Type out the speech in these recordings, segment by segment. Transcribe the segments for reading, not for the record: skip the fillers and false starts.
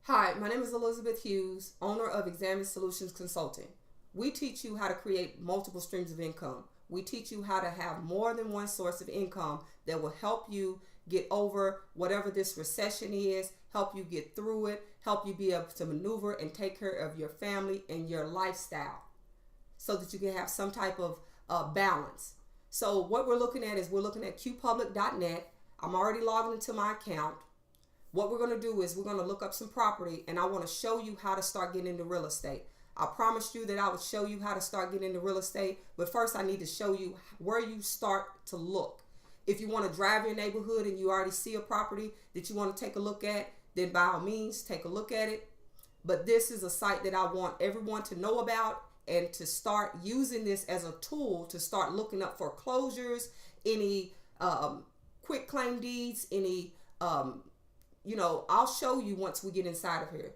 Hi, my name is Elizabeth Hughes, owner of Examine Solutions Consulting. We teach you how to create multiple streams of income. We teach you how to have more than one source of income that will help you get over whatever this recession is, help you get through it, help you be able to maneuver and take care of your family and your lifestyle so that you can have some type of balance. So what we're looking at is we're looking at qpublic.net. I'm already logged into my account. What we're going to do is we're going to look up some property, and I want to show you how to start getting into real estate. I promised you that I would show you how to start getting into real estate, but first I need to show you where you start to look. If you want to drive your neighborhood and you already see a property that you want to take a look at, then by all means take a look at it. But this is a site that I want everyone to know about and to start using this as a tool to start looking up foreclosures, any quick claim deeds, any I'll show you once we get inside of here.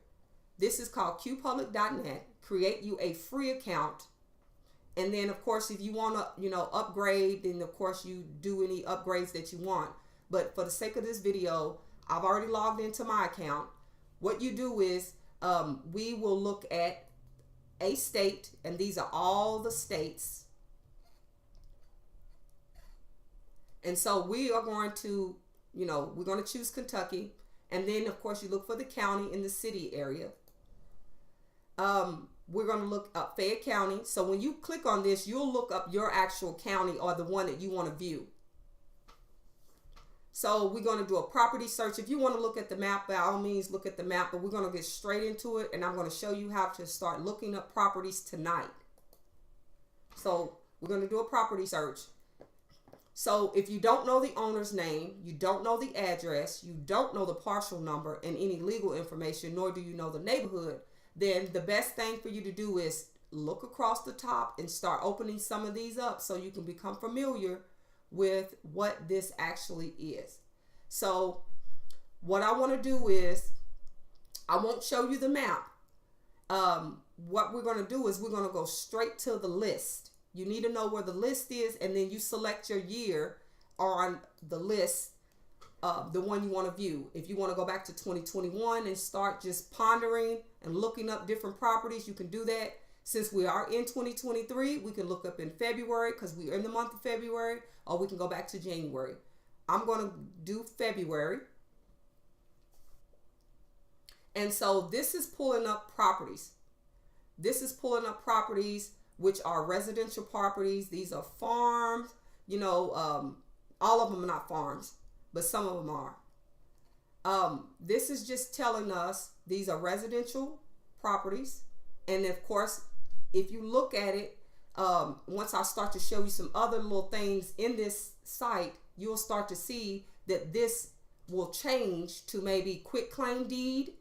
This is called qpublic.net. Create you a free account. And then, of course, if you want to, upgrade, then, of course, you do any upgrades that you want. But for the sake of this video, I've already logged into my account. What you do is we will look at a state, and these are all the states. And so we are going to, we're going to choose Kentucky. And then, of course, you look for the county in the city area. We're going to look up Fayette County. So when you click on this, you'll look up your actual county or the one that you want to view. So we're going to do a property search. If you want to look at the map, by all means, look at the map. But we're going to get straight into it. And I'm going to show you how to start looking up properties tonight. So we're going to do a property search. So if you don't know the owner's name, you don't know the address, you don't know the parcel number and any legal information, nor do you know the neighborhood, then the best thing for you to do is look across the top and start opening some of these up so you can become familiar with what this actually is. So what I want to do is, I won't show you the map. What we're going to do is we're going to go straight to the list. You need to know where the list is, and then you select your year on the list, the one you want to view. If you want to go back to 2021 and start just pondering and looking up different properties, you can do that. Since we are in 2023, we can look up in February because we are in the month of February, or we can go back to January. I'm going to do February. And so this is pulling up properties. This is pulling up properties which are residential properties. These are farms, all of them are not farms, but some of them are. This is just telling us these are residential properties. And of course, if you look at it, once I start to show you some other little things in this site, you'll start to see that this will change to maybe quick claim deed.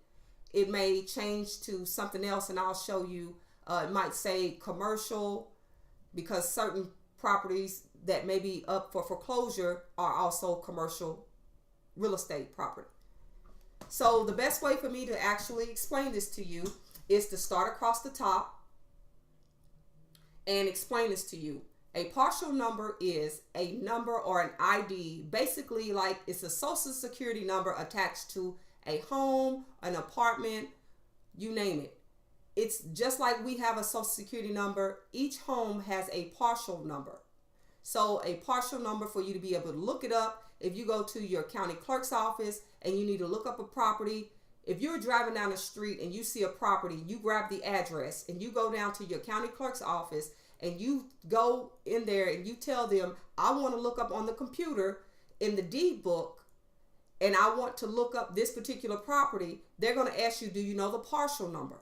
It may change to something else, and I'll show you. It might say commercial, because certain properties that may be up for foreclosure are also commercial real estate property. So the best way for me to actually explain this to you is to start across the top and explain this to you. A partial number is a number or an ID, basically like it's a social security number attached to a home, an apartment, you name it. It's just like we have a social security number. Each home has a partial number. So a partial number, for you to be able to look it up, if you go to your county clerk's office and you need to look up a property, if you're driving down the street and you see a property, you grab the address and you go down to your county clerk's office and you go in there and you tell them, I want to look up on the computer in the deed book and I want to look up this particular property. They're going to ask you, do you know the partial number?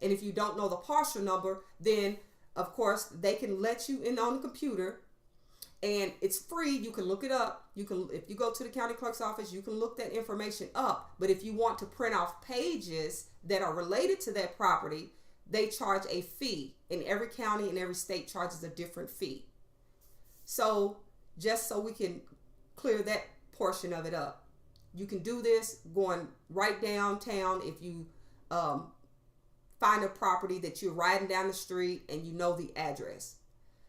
And if you don't know the partial number, then of course they can let you in on the computer, and it's free. You can look it up. If you go to the county clerk's office, you can look that information up. But if you want to print off pages that are related to that property, they charge a fee. In every county and every state charges a different fee. So just so we can clear that portion of it up, you can do this going right downtown. If you find a property that you're riding down the street and you know the address.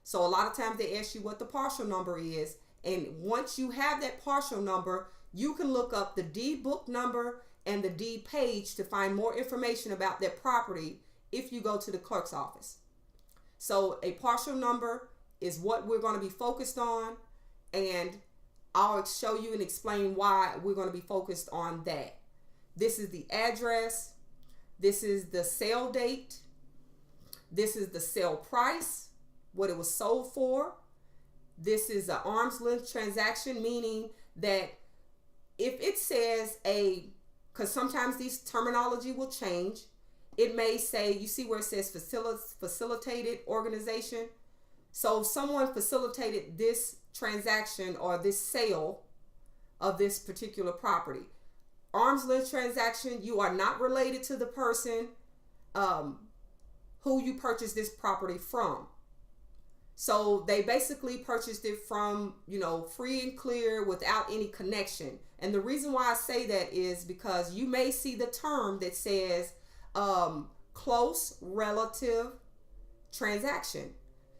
So a lot of times they ask you what the partial number is. And once you have that partial number, you can look up the deed book number and the deed page to find more information about that property if you go to the clerk's office. So a parcel number is what we're going to be focused on, and I'll show you and explain why we're going to be focused on that. This is the address. This is the sale date. This is the sale price, what it was sold for. This is an arm's length transaction, meaning that if it says because sometimes these terminology will change. It may say, you see where it says facilitated organization. So someone facilitated this transaction or this sale of this particular property. Arm's length transaction, you are not related to the person who you purchased this property from. So they basically purchased it from, free and clear without any connection. And the reason why I say that is because you may see the term that says close relative transaction.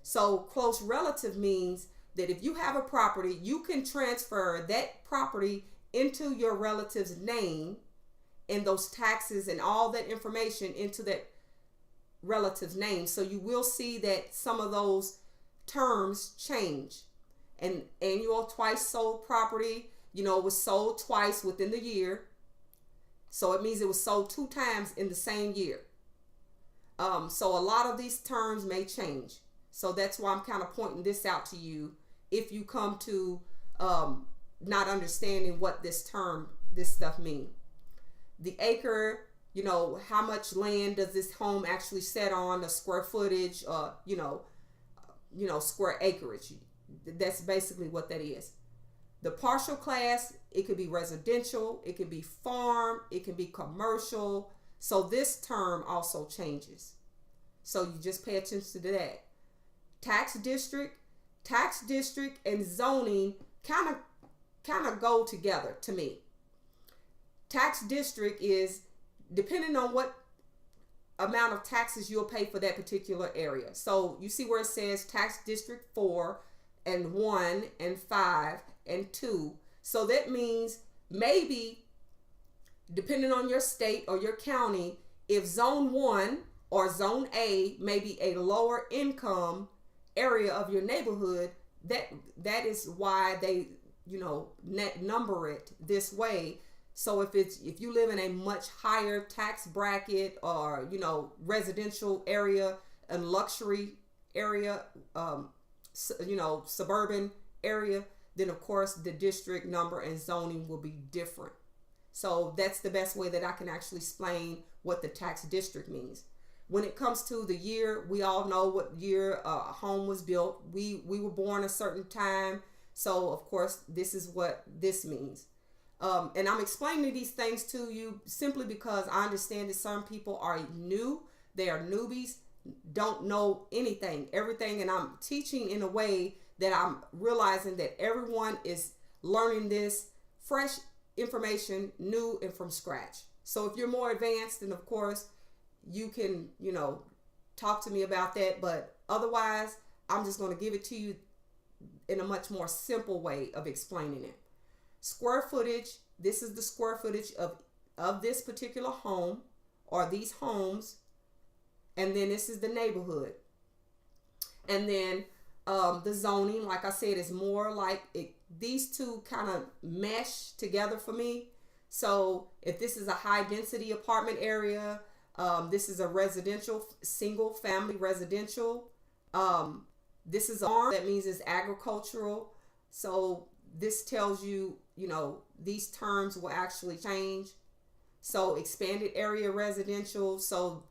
So close relative means that if you have a property, you can transfer that property into your relative's name and those taxes and all that information into that relative's name. So you will see that some of those terms change. An annual twice sold property, was sold twice within the year. So it means it was sold 2 times in the same year. So a lot of these terms may change. So that's why I'm kind of pointing this out to you if you come to not understanding what this stuff mean. The acre, how much land does this home actually set on, the square footage, square acreage. That's basically what that is. The partial class, it could be residential, it could be farm, it can be commercial. So this term also changes. So you just pay attention to that. Tax district and zoning kind of go together to me. Tax district is depending on what amount of taxes you'll pay for that particular area. So you see where it says tax district 4 and 1 and 5 and 2. So that means maybe depending on your state or your county, if zone 1 or zone A may be a lower income area of your neighborhood, that is why they number it this way. So if you live in a much higher tax bracket or residential area and luxury area, suburban area, then of course the district number and zoning will be different. So that's the best way that I can actually explain what the tax district means. When it comes to the year, we all know what year a home was built. We were born a certain time. So of course this is what this means. And I'm explaining these things to you simply because I understand that some people are new. They are newbies, don't know everything. And I'm teaching in a way that I'm realizing that everyone is learning this fresh information, new and from scratch. So if you're more advanced, then of course you can, talk to me about that. But otherwise, I'm just going to give it to you in a much more simple way of explaining it. Square footage, this is the square footage of this particular home or these homes. And then this is the neighborhood. And then the zoning, like I said, is more like these two kind of mesh together for me. So if this is a high density apartment area, this is a residential, single family residential. This is farm, that means it's agricultural. So this tells you, these terms will actually change. So expanded area residential. So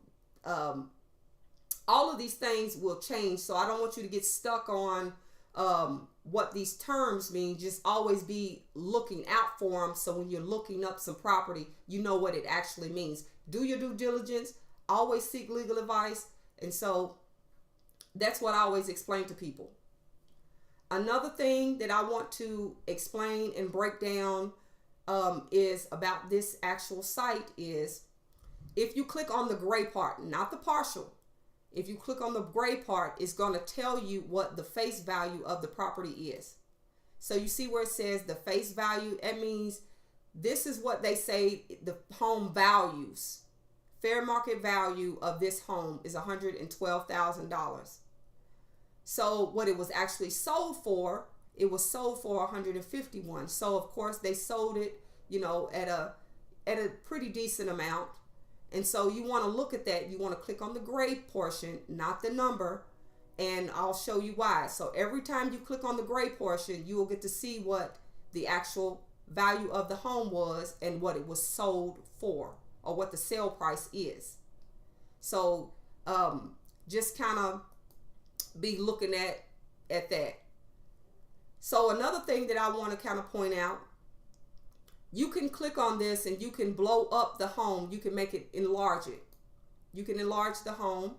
all of these things will change. So I don't want you to get stuck on what these terms mean. Just always be looking out for them. So when you're looking up some property, you know what it actually means. Do your due diligence. Always seek legal advice. And so that's what I always explain to people. Another thing that I want to explain and break down is about this actual site is if you click on the gray part, not the partial. If you click on the gray part, it's going to tell you what the face value of the property is. So you see where it says the face value, that means This is what they say the home values. Fair market value of this home is $112,000. So what it was actually sold for, it was sold for $151,000. So of course they sold it, at a pretty decent amount. And so you want to look at that. You want to click on the gray portion, not the number, and I'll show you why. So every time you click on the gray portion, you will get to see what the actual value of the home was and what it was sold for, or what the sale price is. So just kind of be looking at that. So another thing that I want to kind of point out, you can click on this and you can blow up the home. You can make it, enlarge it. You can enlarge the home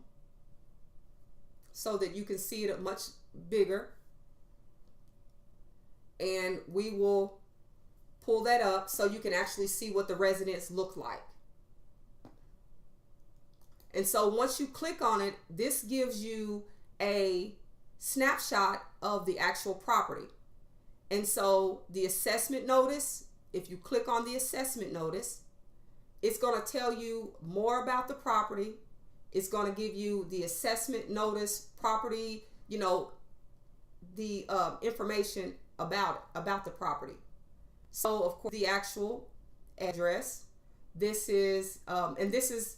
so that you can see it much bigger. And we will pull that up so you can actually see what the residence look like. And so once you click on it, this gives you a snapshot of the actual property. And so the assessment notice, if you click on the assessment notice, it's going to tell you more about the property. It's going to give you the assessment notice, property, the information about the property. So of course the actual address, this is, and this is,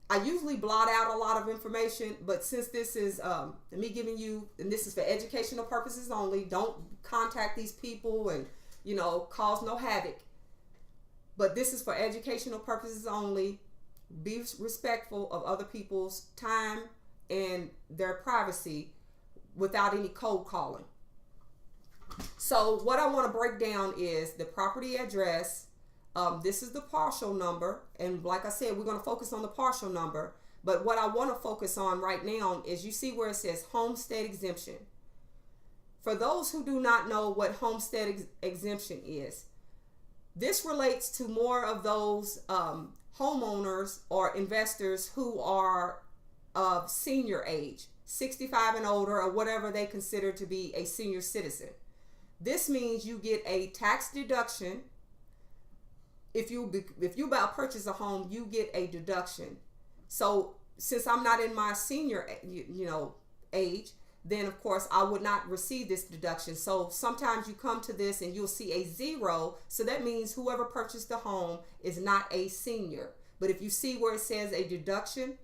I usually blot out a lot of information, but since this is me giving you, and this is for educational purposes only, don't contact these people and, cause no havoc. But this is for educational purposes only. Be respectful of other people's time and their privacy without any cold calling. So what I want to break down is the property address. This is the partial number, and like I said, we're going to focus on the partial number, but what I want to focus on right now is, you see where it says homestead exemption. For those who do not know what homestead exemption is, this relates to more of those homeowners or investors who are of senior age, 65 and older, or whatever they consider to be a senior citizen. This means you get a tax deduction. If you about purchase a home, you get a deduction. So since I'm not in my senior age, then of course I would not receive this deduction. So sometimes you come to this and you'll see a 0. So that means whoever purchased the home is not a senior. But if you see where it says a deduction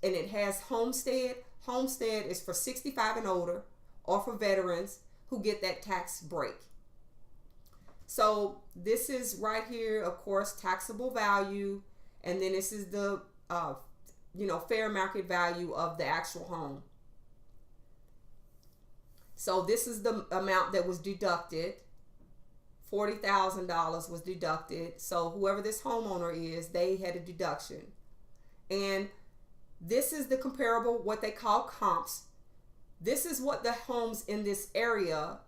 and it has homestead is for 65 and older, or for veterans who get that tax break. So this is right here, of course, taxable value, and then this is the fair market value of the actual home. So this is the amount that was deducted. $40,000 was deducted. So whoever this homeowner is, they had a deduction. And this is the comparable, what they call comps. This is what the homes in this area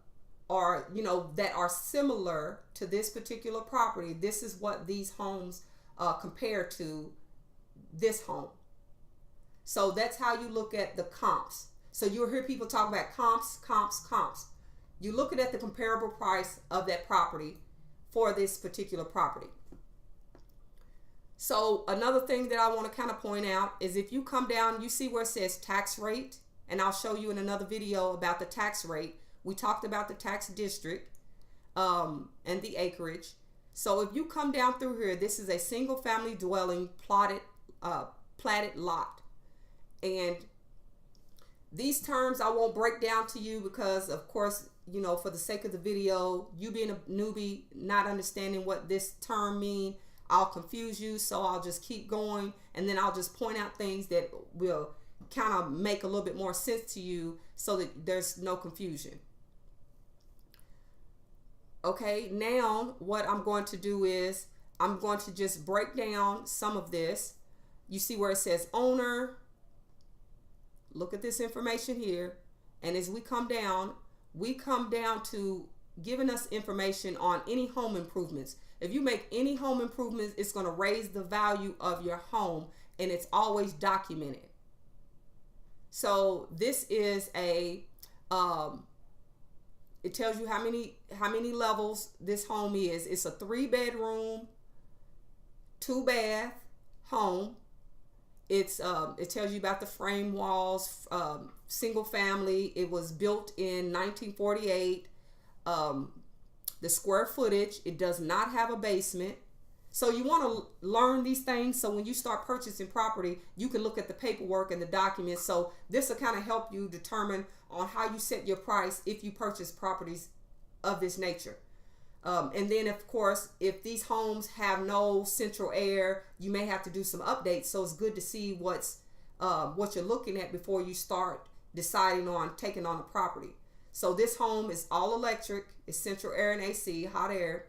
are, that are similar to this particular property. This is what these homes compare to this home. So that's how you look at the comps. So you'll hear people talk about comps. You're looking at the comparable price of that property for this particular property. So another thing that I want to kind of point out is, if you come down, you see where it says tax rate, and I'll show you in another video about the tax rate. We talked about the tax district and the acreage. So if you come down through here, this is a single family dwelling platted lot. And these terms I won't break down to you because, of course, for the sake of the video, you being a newbie, not understanding what this term means, I'll confuse you. So I'll just keep going, and then I'll just point out things that will kind of make a little bit more sense to you so that there's no confusion. Okay, now what I'm going to do is I'm going to just break down some of this. You see where it says owner. Look at this information here. And as we come down to giving us information on any home improvements. If you make any home improvements, it's going to raise the value of your home, and it's always documented. So this is it tells you how many levels this home is. It's a 3-bedroom, 2-bath home. It tells you about the frame walls, single family. It was built in 1948. The square footage. It does not have a basement. So you want to learn these things so when you start purchasing property, you can look at the paperwork and the documents. So this will kind of help you determine on how you set your price if you purchase properties of this nature. And then, of course, if these homes have no central air, you may have to do some updates. So it's good to see what you're looking at before you start deciding on taking on a property. So this home is all electric. It's central air and AC, hot air.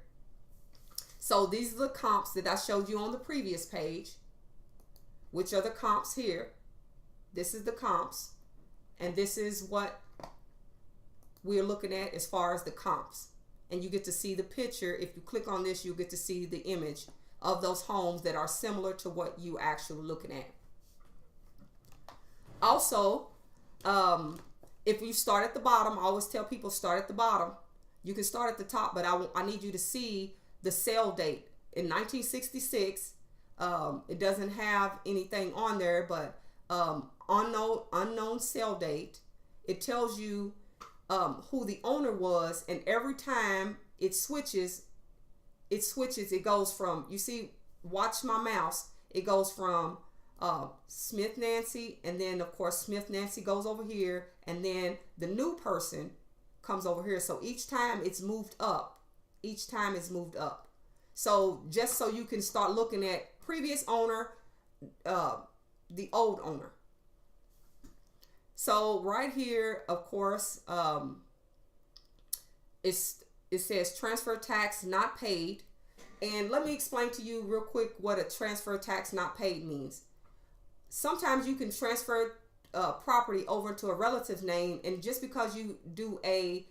So these are the comps that I showed you on the previous page, which are the comps here. This is the comps, and this is what we're looking at as far as the comps. And you get to see the picture. If you click on this, you'll get to see the image of those homes that are similar to what you actually looking at. Also, if you start at the bottom, I always tell people start at the bottom. You can start at the top, but I need you to see the sale date. In 1966, it doesn't have anything on there, but unknown sale date. It tells you who the owner was, and every time it switches, it goes from, you see, watch my mouse, it goes from Smith Nancy, and then of course Smith Nancy goes over here, and then the new person comes over here. So each time it's moved up. So just so you can start looking at previous owner, the old owner. So right here, of course, it says transfer tax not paid. And let me explain to you real quick what a transfer tax not paid means. Sometimes you can transfer property over to a relative's name, and just because you do a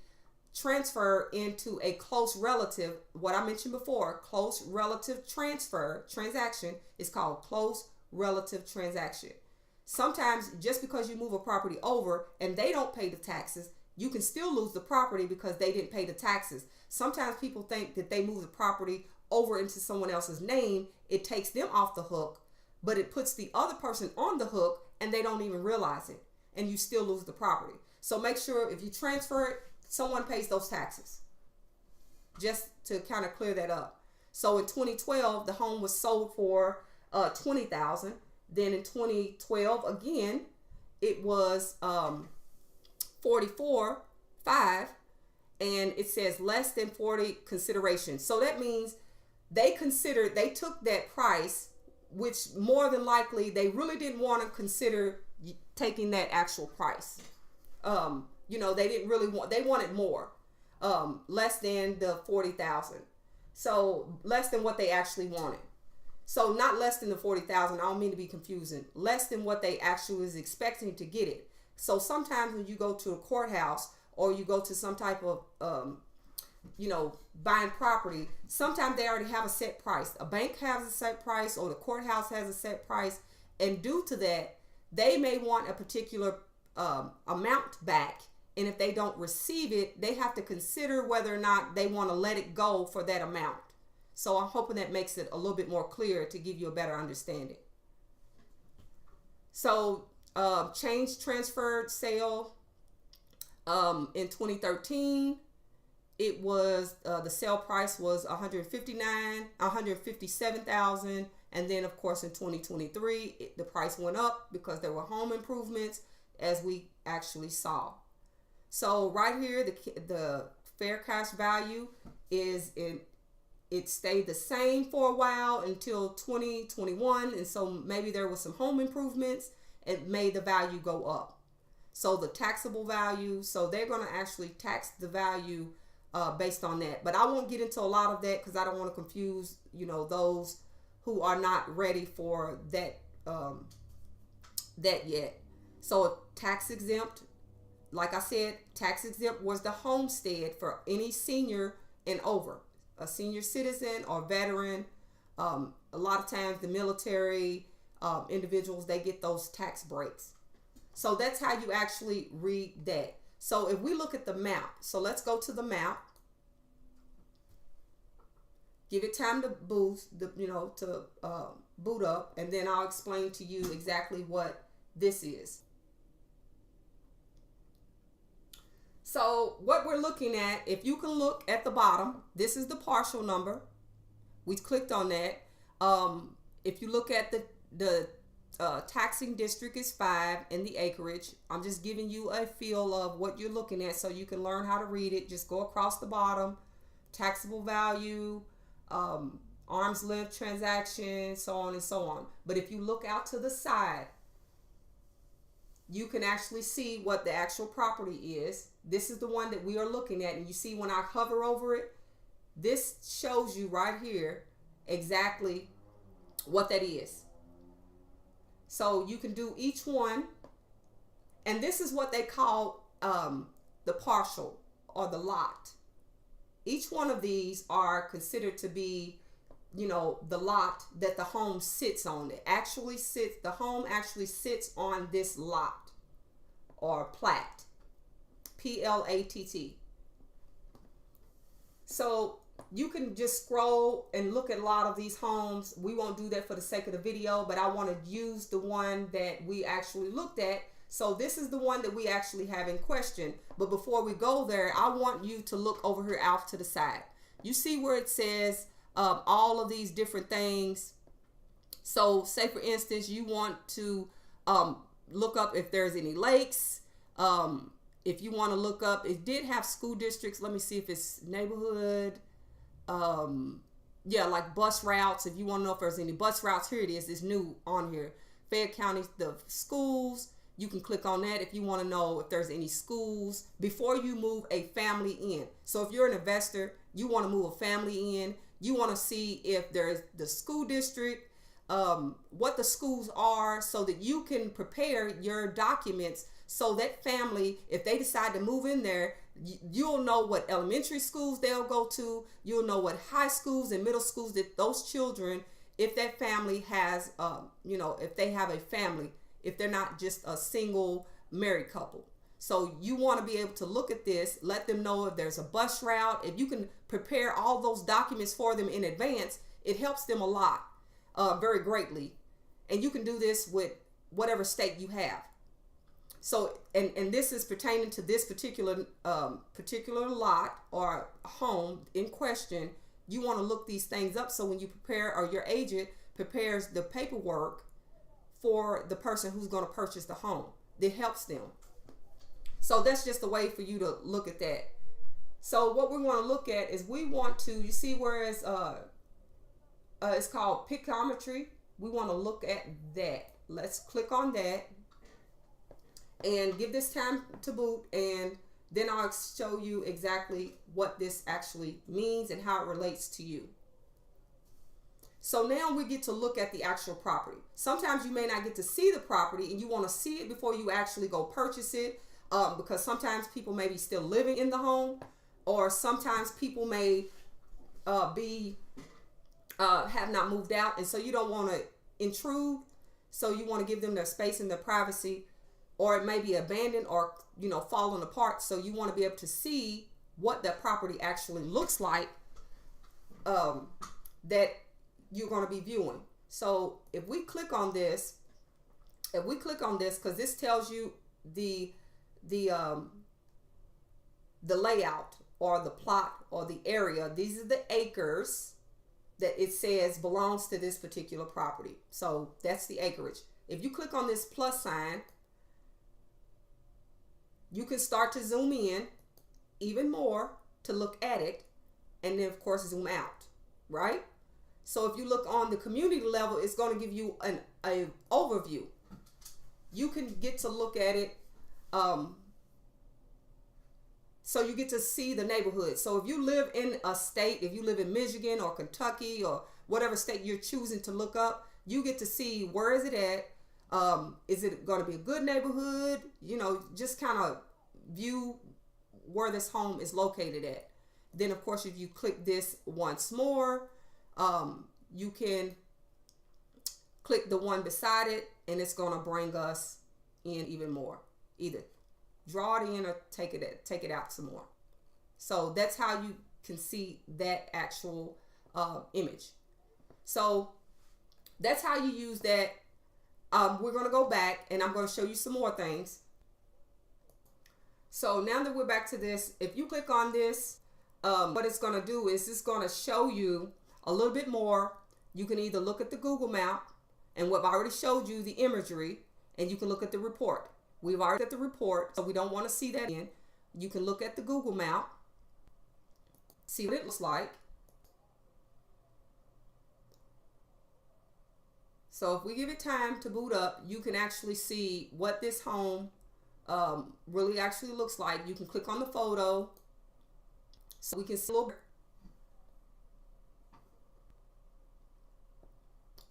transfer into a close relative, what I mentioned before, close relative transaction is called close relative transaction. Sometimes just because you move a property over and they don't pay the taxes, you can still lose the property because they didn't pay the taxes. Sometimes people think that they move the property over into someone else's name, it takes them off the hook, but it puts the other person on the hook and they don't even realize it, and you still lose the property. So make sure if you transfer it, someone pays those taxes, just to kind of clear that up. So in 2012, the home was sold for $20,000. Then in 2012, again, it was $44,500, and it says less than 40 consideration. So that means they took that price, which more than likely they really didn't want to consider taking that actual price. They didn't really they wanted more, less than the 40,000. So less than what they actually wanted. So not less than the 40,000. I don't mean to be confusing. Less than what they actually was expecting to get it. So sometimes when you go to a courthouse or you go to some type of, buying property, sometimes they already have a set price. A bank has a set price, or the courthouse has a set price. And due to that, they may want a particular amount back. And if they don't receive it, they have to consider whether or not they want to let it go for that amount. So I'm hoping that makes it a little bit more clear to give you a better understanding. So change transferred sale in 2013, it was the sale price was $157,000, and then of course in 2023 the price went up because there were home improvements, as we actually saw. So right here the fair cash value is it stayed the same for a while until 2021, and so maybe there was some home improvements. It made the value go up. So the taxable value, so they're going to actually tax the value based on that. But I won't get into a lot of that because I don't want to confuse those who are not ready for that yet. So tax exempt, like I said, tax exempt was the homestead for any senior and over. A senior citizen or veteran, a lot of times the military individuals, they get those tax breaks. So that's how you actually read that. So if we look at the map, so let's go to the map. Give it time to boost, boot up, and then I'll explain to you exactly what this is. So what we're looking at, if you can look at the bottom, this is the partial number. We clicked on that. If you look at the taxing district is 5 and the acreage. I'm just giving you a feel of what you're looking at so you can learn how to read it. Just go across the bottom, taxable value, arm's length transaction, so on and so on. But if you look out to the side, you can actually see what the actual property is. This is the one that we are looking at, and you see when I hover over it, this shows you right here exactly what that is. So you can do each one, and this is what they call the partial or the lot. Each one of these are considered to be, the lot that the home sits on. The home actually sits on this lot or plat, P-L-A-T-T. So you can just scroll and look at a lot of these homes. We won't do that for the sake of the video, but I want to use the one that we actually looked at. So this is the one that we actually have in question. But before we go there, I want you to look over here off to the side. You see where it says all of these different things. So say for instance, you want to look up if there's any lakes. If you want to look up, it did have school districts. Let me see if it's neighborhood. Yeah, like bus routes. If you want to know if there's any bus routes, here it is. It's new on here. Fayette County, the schools. You can click on that if you want to know if there's any schools before you move a family in. So if you're an investor, you want to move a family in. You want to see if there's the school district, what the schools are, so that you can prepare your documents so that family, if they decide to move in there, you'll know what elementary schools they'll go to. You'll know what high schools and middle schools that those children, if that family has, if they have a family, if they're not just a single married couple. So you want to be able to look at this, let them know if there's a bus route. If you can prepare all those documents for them in advance, it helps them a lot, very greatly. And you can do this with whatever state you have. So, and this is pertaining to this particular lot or home in question. You want to look these things up so when you prepare, or your agent prepares the paperwork for the person who's going to purchase the home, that helps them. So that's just a way for you to look at that. So what we want to look at is we want to, you see where it's called Picometry. We want to look at that. Let's click on that and give this time to boot, and then I'll show you exactly what this actually means and how it relates to you. So now we get to look at the actual property. Sometimes you may not get to see the property and you want to see it before you actually go purchase it, because sometimes people may be still living in the home, or sometimes people may have not moved out, and so you don't want to intrude. So you want to give them their space and their privacy, or it may be abandoned or falling apart. So you want to be able to see what that property actually looks like, that you're going to be viewing. So if we click on this, because this tells you the layout or the plot or the area. These are the acres that it says belongs to this particular property. So that's the acreage. If you click on this plus sign, you can start to zoom in even more to look at it, and then of course zoom out, right? So if you look on the community level, it's going to give you an overview. You can get to look at it. So you get to see the neighborhood. So if you live in a state, if you live in Michigan or Kentucky or whatever state you're choosing to look up, you get to see where is it at. Is it going to be a good neighborhood? Just kind of view where this home is located at. Then of course, if you click this once more, you can click the one beside it, and it's going to bring us in even more. Either draw it in or take it out some more. So that's how you can see that actual image. So that's how you use that. We're going to go back and I'm going to show you some more things. So now that we're back to this, if you click on this, what it's going to do is it's going to show you a little bit more. You can either look at the Google map and what I've already showed you, the imagery, and you can look at the report. We've already got the report, so we don't want to see that in. You can look at the Google map, see what it looks like. So if we give it time to boot up, you can actually see what this home really actually looks like. You can click on the photo so we can see a little bit.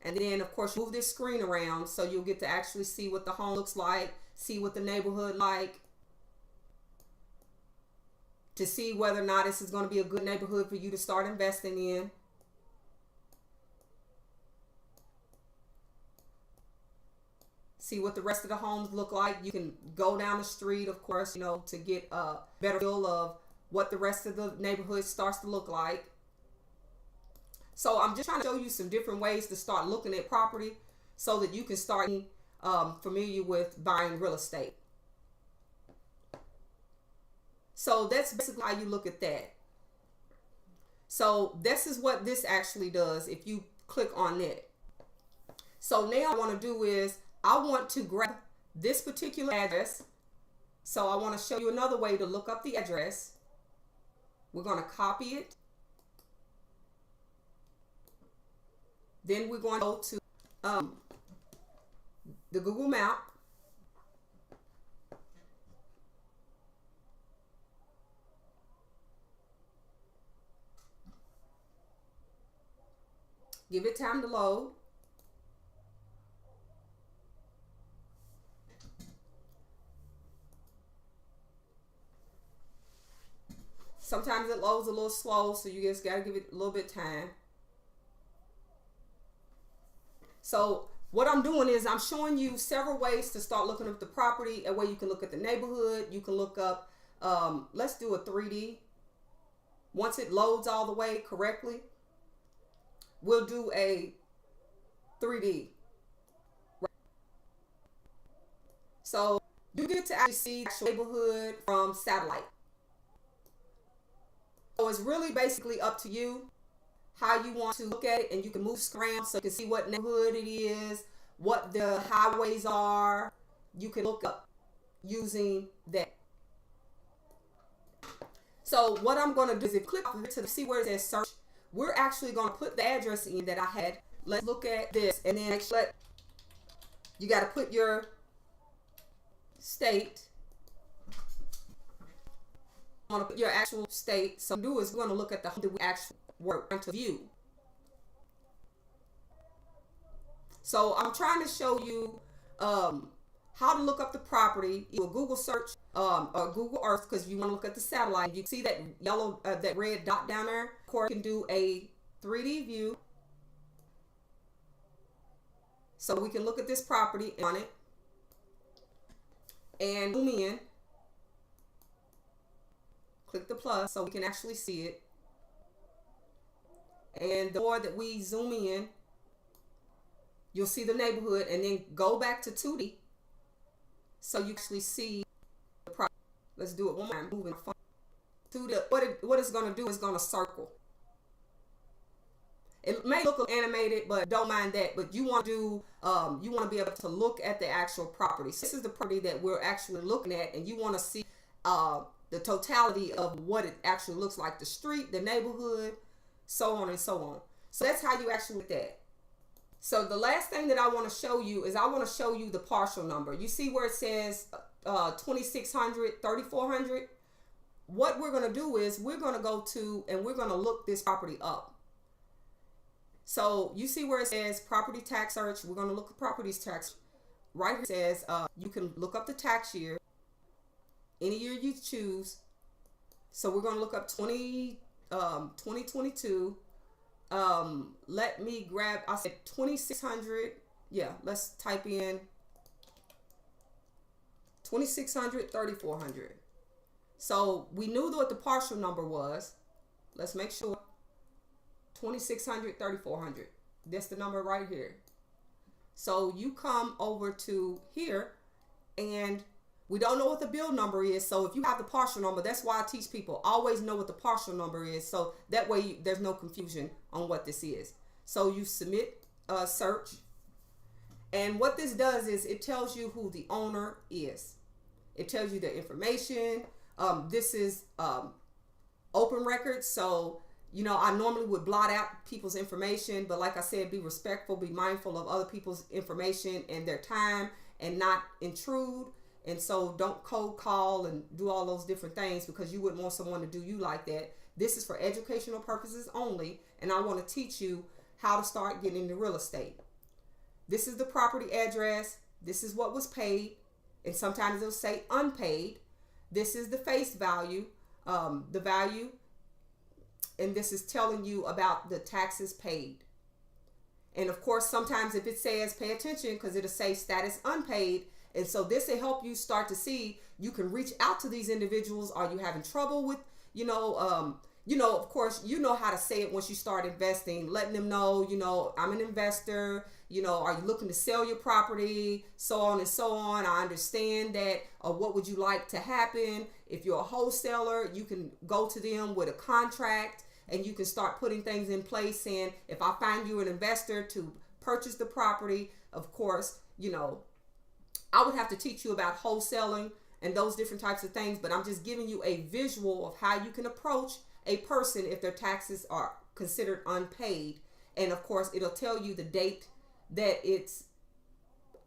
And then of course move this screen around so you'll get to actually see what the home looks like, see what the neighborhood like, to see whether or not this is going to be a good neighborhood for you to start investing in. See what the rest of the homes look like. You can go down the street, of course, you know, to get a better feel of what the rest of the neighborhood starts to look like. So I'm just trying to show you some different ways to start looking at property so that you can start being familiar with buying real estate. So that's basically how you look at that. So this is what this actually does if you click on it. So now what I want to do is I want to grab this particular address. So I want to show you another way to look up the address. We're going to copy it. Then we're going to go to the Google map. Give it time to load. Sometimes it loads a little slow, so you just got to give it a little bit of time. So what I'm doing is I'm showing you several ways to start looking up the property. A way you can look at the neighborhood. You can look up, let's do a 3D. Once it loads all the way correctly, we'll do a 3D. So you get to actually see the actual neighborhood from satellite. So it's really basically up to you how you want to look at it, and you can move around so you can see what neighborhood it is, what the highways are. You can look up using that. So what I'm going to do is if you click over to see where it says search, we're actually going to put the address in that I had. Let's look at this, and then you got to put your state. You want to put your actual state. So what we do is we're going to look at the home that we actually work to view. So I'm trying to show you how to look up the property, either Google search or Google Earth, because you want to look at the satellite. You see that yellow, that red dot down there. Of course, you can do a 3D view. So we can look at this property on it and zoom in. Click the plus so we can actually see it. And the more that we zoom in, you'll see the neighborhood, and then go back to 2D so you actually see the property. Let's do it one more time. Moving to the what it's going to do is going to circle. It may look animated, but don't mind that. But you want to do, you want to be able to look at the actual property. So this is the property that we're actually looking at, and you want to see the totality of what it actually looks like, the street, the neighborhood, so on and so on. So that's how you actually look at that. So the last thing that I want to show you is I want to show you the partial number. You see where it says 2600, 3400? What we're going to do is we're going to go to and we're going to look this property up. So you see where it says property tax search. We're going to look at properties tax. Right here it says you can look up the tax year, any year you choose. So we're going to look up 2022. Let me grab, I said 2600. Yeah, let's type in 2600, 3400. So we knew what the partial number was. Let's make sure. 2600, 3400. That's the number right here. So you come over to here, and we don't know what the bill number is. So if you have the partial number, that's why I teach people always know what the partial number is. So that way there's no confusion on what this is. So you submit a search. And what this does is it tells you who the owner is. It tells you the information. This is open records. So, you know, I normally would blot out people's information. But like I said, be respectful, be mindful of other people's information and their time and not intrude. And so don't cold call and do all those different things because you wouldn't want someone to do you like that. This is for educational purposes only. And I want to teach you how to start getting into real estate. This is the property address. This is what was paid. And sometimes it'll say unpaid. This is the face value, the value. And this is telling you about the taxes paid. And of course, sometimes if it says pay attention because it'll say status unpaid. And so this will help you start to see you can reach out to these individuals. Are you having trouble with, of course, you know how to say it once you start investing, letting them know, I'm an investor, are you looking to sell your property, so on and so on. I understand that. What would you like to happen? If you're a wholesaler, you can go to them with a contract and you can start putting things in place saying, if I find you an investor to purchase the property, of course, I would have to teach you about wholesaling and those different types of things, but I'm just giving you a visual of how you can approach a person if their taxes are considered unpaid. And of course, it'll tell you the date that it's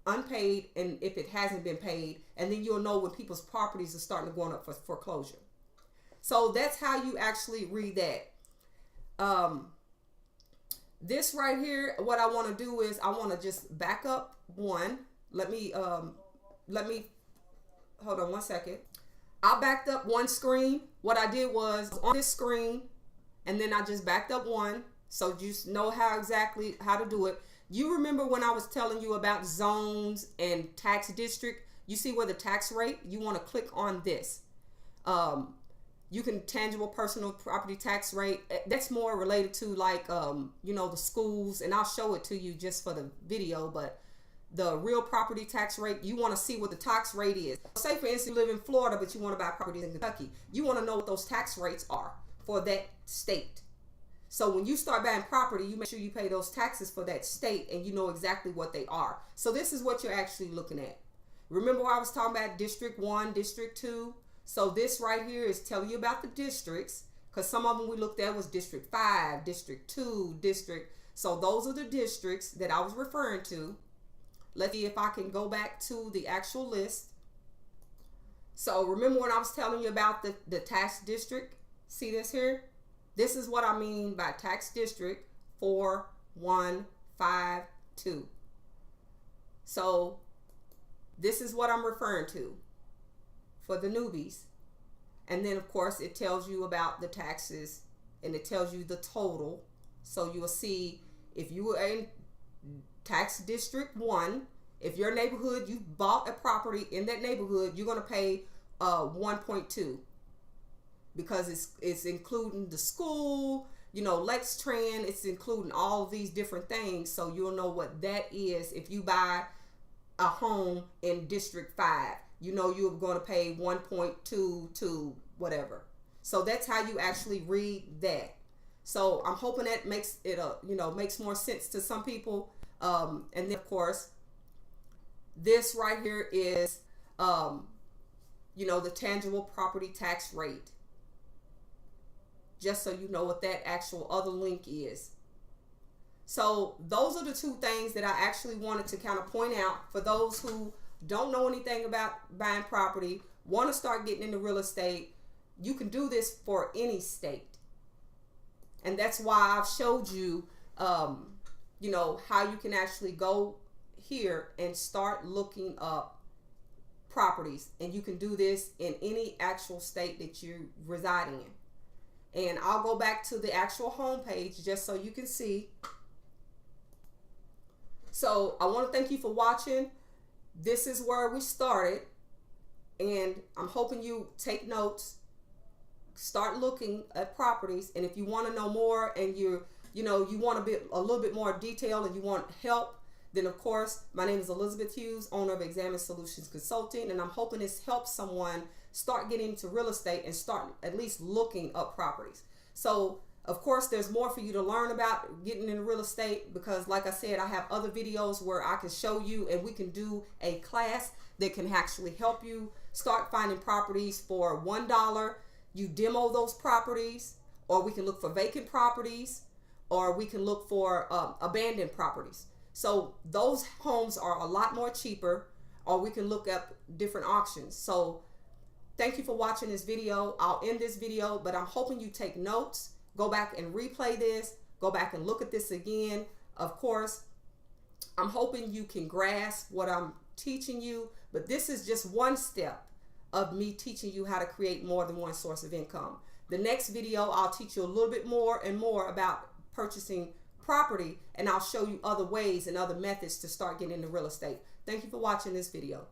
unpaid and if it hasn't been paid. And then you'll know when people's properties are starting to go up for foreclosure. So that's how you actually read that. This right here, what I want to do is I want to just back up one. Let me hold on one second. I backed up one screen. What I did was on this screen, and then I just backed up one. So just know how to do it. You remember when I was telling you about zones and tax district? You see where the tax rate, you want to click on this. You can tangible personal property tax rate. That's more related to like, the schools, and I'll show it to you just for the video, but the real property tax rate, you want to see what the tax rate is. Say for instance, you live in Florida, but you want to buy properties in Kentucky. You want to know what those tax rates are for that state. So when you start buying property, you make sure you pay those taxes for that state and you know exactly what they are. So this is what you're actually looking at. Remember I was talking about District 1, District 2? So this right here is telling you about the districts, because some of them we looked at was District 5, District 2, District. So those are the districts that I was referring to. Let's see if I can go back to the actual list. So remember when I was telling you about the tax district? See this here? This is what I mean by tax district 4152. So this is what I'm referring to for the newbies. And then of course it tells you about the taxes and it tells you the total. So you will see if you were in tax district 1, if your neighborhood, you bought a property in that neighborhood, you're going to pay 1.2 because it's including the school, Lextran, it's including all of these different things. So you'll know what that is. If you buy a home in District 5, you're going to pay 1.2 to whatever. So that's how you actually read that. So I'm hoping that makes it makes more sense to some people. And then of course, this right here is, the tangible property tax rate. Just so you know what that actual other link is. So those are the two things that I actually wanted to kind of point out for those who don't know anything about buying property, want to start getting into real estate. You can do this for any state. And that's why I've showed you, how you can actually go here and start looking up properties. And you can do this in any actual state that you're residing in. And I'll go back to the actual home page just so you can see. So I want to thank you for watching. This is where we started. And I'm hoping you take notes, start looking at properties, and if you want to know more and you want a little bit more detail and you want help, then of course my name is Elizabeth Hughes, owner of Examine Solutions Consulting, and I'm hoping this helps someone start getting into real estate and start at least looking up properties. So of course there's more for you to learn about getting into real estate, because like I said, I have other videos where I can show you, and we can do a class that can actually help you start finding properties for $1. You demo those properties, or we can look for vacant properties, or we can look for abandoned properties. So those homes are a lot more cheaper, or we can look up different auctions. So thank you for watching this video. I'll end this video, but I'm hoping you take notes, go back and replay this, go back and look at this again. Of course, I'm hoping you can grasp what I'm teaching you, but this is just one step of me teaching you how to create more than one source of income. The next video, I'll teach you a little bit more and more about purchasing property, and I'll show you other ways and other methods to start getting into real estate. Thank you for watching this video.